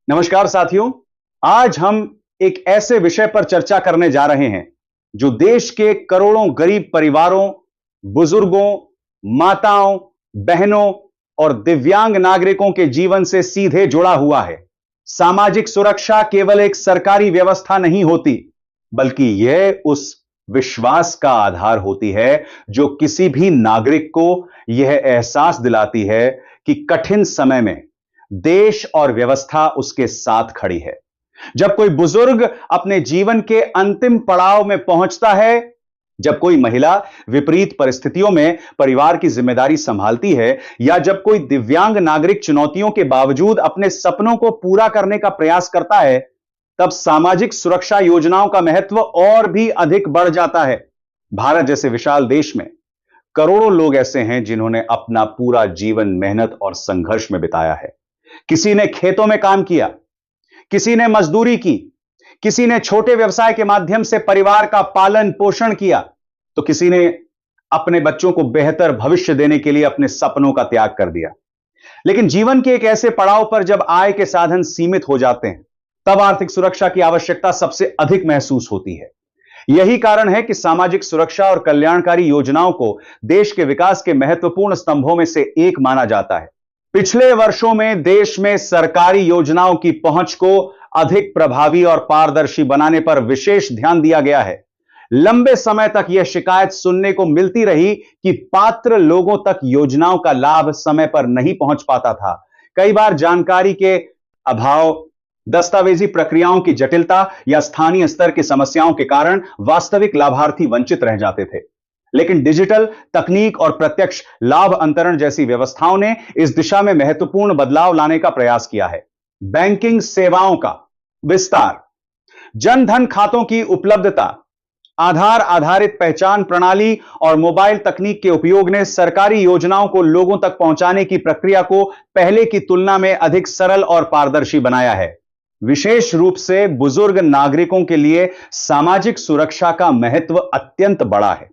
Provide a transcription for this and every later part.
नमस्कार साथियों। आज हम एक ऐसे विषय पर चर्चा करने जा रहे हैं जो देश के करोड़ों गरीब परिवारों, बुजुर्गों, माताओं, बहनों और दिव्यांग नागरिकों के जीवन से सीधे जुड़ा हुआ है। सामाजिक सुरक्षा केवल एक सरकारी व्यवस्था नहीं होती, बल्कि यह उस विश्वास का आधार होती है जो किसी भी नागरिक को यह एहसास दिलाती है कि कठिन समय में देश और व्यवस्था उसके साथ खड़ी है। जब कोई बुजुर्ग अपने जीवन के अंतिम पड़ाव में पहुंचता है, जब कोई महिला विपरीत परिस्थितियों में परिवार की जिम्मेदारी संभालती है, या जब कोई दिव्यांग नागरिक चुनौतियों के बावजूद अपने सपनों को पूरा करने का प्रयास करता है, तब सामाजिक सुरक्षा योजनाओं का महत्व और भी अधिक बढ़ जाता है। भारत जैसे विशाल देश में करोड़ों लोग ऐसे हैं जिन्होंने अपना पूरा जीवन मेहनत और संघर्ष में बिताया है। किसी ने खेतों में काम किया, किसी ने मजदूरी की, किसी ने छोटे व्यवसाय के माध्यम से परिवार का पालन पोषण किया, तो किसी ने अपने बच्चों को बेहतर भविष्य देने के लिए अपने सपनों का त्याग कर दिया। लेकिन जीवन के एक ऐसे पड़ाव पर जब आय के साधन सीमित हो जाते हैं, तब आर्थिक सुरक्षा की आवश्यकता सबसे अधिक महसूस होती है। यही कारण है कि सामाजिक सुरक्षा और कल्याणकारी योजनाओं को देश के विकास के महत्वपूर्ण स्तंभों में से एक माना जाता है। पिछले वर्षों में देश में सरकारी योजनाओं की पहुंच को अधिक प्रभावी और पारदर्शी बनाने पर विशेष ध्यान दिया गया है। लंबे समय तक यह शिकायत सुनने को मिलती रही कि पात्र लोगों तक योजनाओं का लाभ समय पर नहीं पहुंच पाता था। कई बार जानकारी के अभाव, दस्तावेजी प्रक्रियाओं की जटिलता या स्थानीय स्तर की समस्याओं के कारण वास्तविक लाभार्थी वंचित रह जाते थे। लेकिन डिजिटल तकनीक और प्रत्यक्ष लाभ अंतरण जैसी व्यवस्थाओं ने इस दिशा में महत्वपूर्ण बदलाव लाने का प्रयास किया है। बैंकिंग सेवाओं का विस्तार, जन धन खातों की उपलब्धता, आधार आधारित पहचान प्रणाली और मोबाइल तकनीक के उपयोग ने सरकारी योजनाओं को लोगों तक पहुंचाने की प्रक्रिया को पहले की तुलना में अधिक सरल और पारदर्शी बनाया है। विशेष रूप से बुजुर्ग नागरिकों के लिए सामाजिक सुरक्षा का महत्व अत्यंत बड़ा है।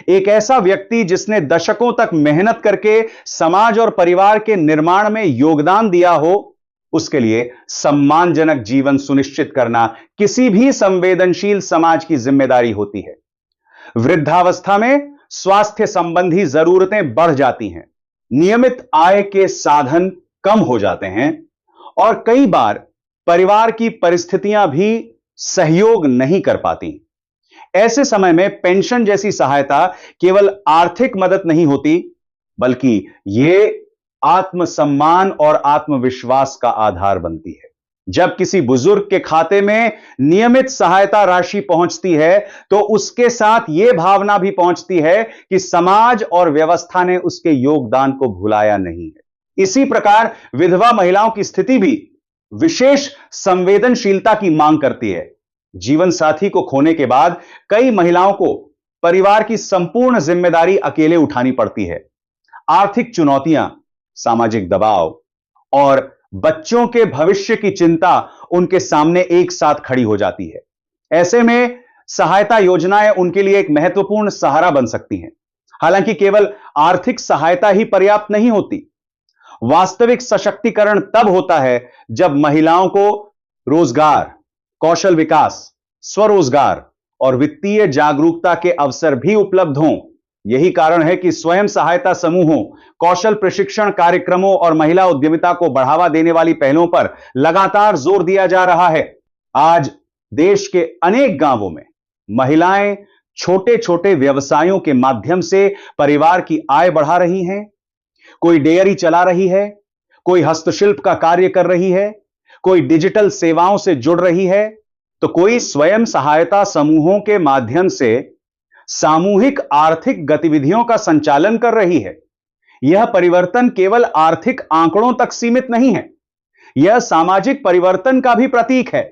एक ऐसा व्यक्ति जिसने दशकों तक मेहनत करके समाज और परिवार के निर्माण में योगदान दिया हो, उसके लिए सम्मानजनक जीवन सुनिश्चित करना किसी भी संवेदनशील समाज की जिम्मेदारी होती है। वृद्धावस्था में स्वास्थ्य संबंधी जरूरतें बढ़ जाती हैं, नियमित आय के साधन कम हो जाते हैं और कई बार परिवार की परिस्थितियां भी सहयोग नहीं कर पाती। ऐसे समय में पेंशन जैसी सहायता केवल आर्थिक मदद नहीं होती, बल्कि यह आत्मसम्मान और आत्मविश्वास का आधार बनती है। जब किसी बुजुर्ग के खाते में नियमित सहायता राशि पहुंचती है, तो उसके साथ यह भावना भी पहुंचती है कि समाज और व्यवस्था ने उसके योगदान को भुलाया नहीं है। इसी प्रकार विधवा महिलाओं की स्थिति भी विशेष संवेदनशीलता की मांग करती है। जीवन साथी को खोने के बाद कई महिलाओं को परिवार की संपूर्ण जिम्मेदारी अकेले उठानी पड़ती है। आर्थिक चुनौतियां, सामाजिक दबाव और बच्चों के भविष्य की चिंता उनके सामने एक साथ खड़ी हो जाती है। ऐसे में सहायता योजनाएं उनके लिए एक महत्वपूर्ण सहारा बन सकती हैं। हालांकि केवल आर्थिक सहायता ही पर्याप्त नहीं होती। वास्तविक सशक्तिकरण तब होता है जब महिलाओं को रोजगार, कौशल विकास, स्वरोजगार और वित्तीय जागरूकता के अवसर भी उपलब्ध हों। यही कारण है कि स्वयं सहायता समूहों, कौशल प्रशिक्षण कार्यक्रमों और महिला उद्यमिता को बढ़ावा देने वाली पहलों पर लगातार जोर दिया जा रहा है। आज देश के अनेक गांवों में महिलाएं छोटे छोटे व्यवसायों के माध्यम से परिवार की आय बढ़ा रही हैं। कोई डेयरी चला रही है, कोई हस्तशिल्प का कार्य कर रही है, कोई डिजिटल सेवाओं से जुड़ रही है, तो कोई स्वयं सहायता समूहों के माध्यम से सामूहिक आर्थिक गतिविधियों का संचालन कर रही है। यह परिवर्तन केवल आर्थिक आंकड़ों तक सीमित नहीं है, यह सामाजिक परिवर्तन का भी प्रतीक है।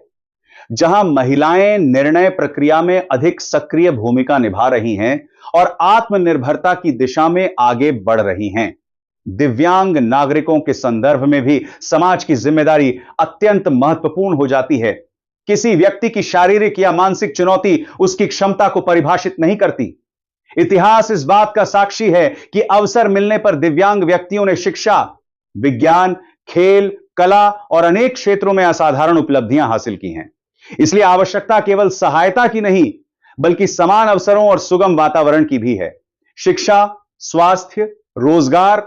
जहां महिलाएं निर्णय प्रक्रिया में अधिक सक्रिय भूमिका निभा रही हैं और आत्मनिर्भरता की दिशा में आगे बढ़ रही हैं। दिव्यांग नागरिकों के संदर्भ में भी समाज की जिम्मेदारी अत्यंत महत्वपूर्ण हो जाती है। किसी व्यक्ति की शारीरिक या मानसिक चुनौती उसकी क्षमता को परिभाषित नहीं करती। इतिहास इस बात का साक्षी है कि अवसर मिलने पर दिव्यांग व्यक्तियों ने शिक्षा, विज्ञान, खेल, कला और अनेक क्षेत्रों में असाधारण उपलब्धियां हासिल की हैं। इसलिए आवश्यकता केवल सहायता की नहीं, बल्कि समान अवसरों और सुगम वातावरण की भी है। शिक्षा, स्वास्थ्य, रोजगार,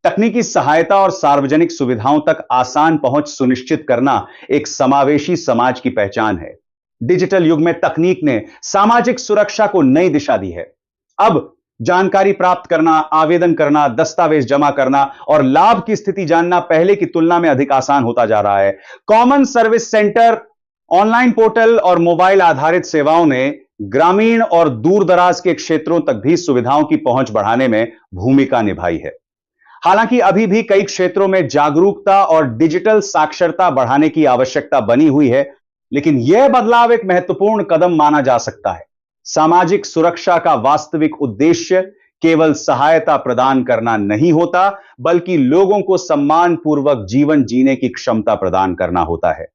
तकनीकी सहायता और सार्वजनिक सुविधाओं तक आसान पहुंच सुनिश्चित करना एक समावेशी समाज की पहचान है। डिजिटल युग में तकनीक ने सामाजिक सुरक्षा को नई दिशा दी है। अब जानकारी प्राप्त करना, आवेदन करना, दस्तावेज जमा करना और लाभ की स्थिति जानना पहले की तुलना में अधिक आसान होता जा रहा है। Common service centre, online portal और मोबाइल आधारित सेवाओं ने ग्रामीण और दूर दराज के क्षेत्रों तक भी सुविधाओं की पहुंच बढ़ाने में भूमिका निभाई है। हालांकि अभी भी कई क्षेत्रों में जागरूकता और डिजिटल साक्षरता बढ़ाने की आवश्यकता बनी हुई है, लेकिन यह बदलाव एक महत्वपूर्ण कदम माना जा सकता है। सामाजिक सुरक्षा का वास्तविक उद्देश्य केवल सहायता प्रदान करना नहीं होता, बल्कि लोगों को सम्मानपूर्वक जीवन जीने की क्षमता प्रदान करना होता है।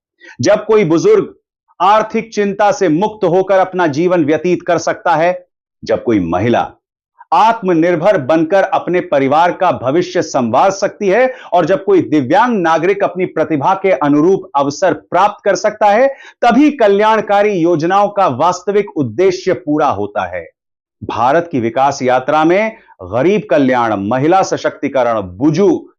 जब कोई बुजुर्ग आर्थिक चिंता से मुक्त होकर अपना जीवन व्यतीत कर सकता है, जब कोई महिला आत्मनिर्भर बनकर अपने परिवार का भविष्य संवार सकती है और जब कोई दिव्यांग नागरिक अपनी प्रतिभा के अनुरूप अवसर प्राप्त कर सकता है, तभी कल्याणकारी योजनाओं का वास्तविक उद्देश्य पूरा होता है। भारत की विकास यात्रा में गरीब कल्याण, महिला सशक्तिकरण,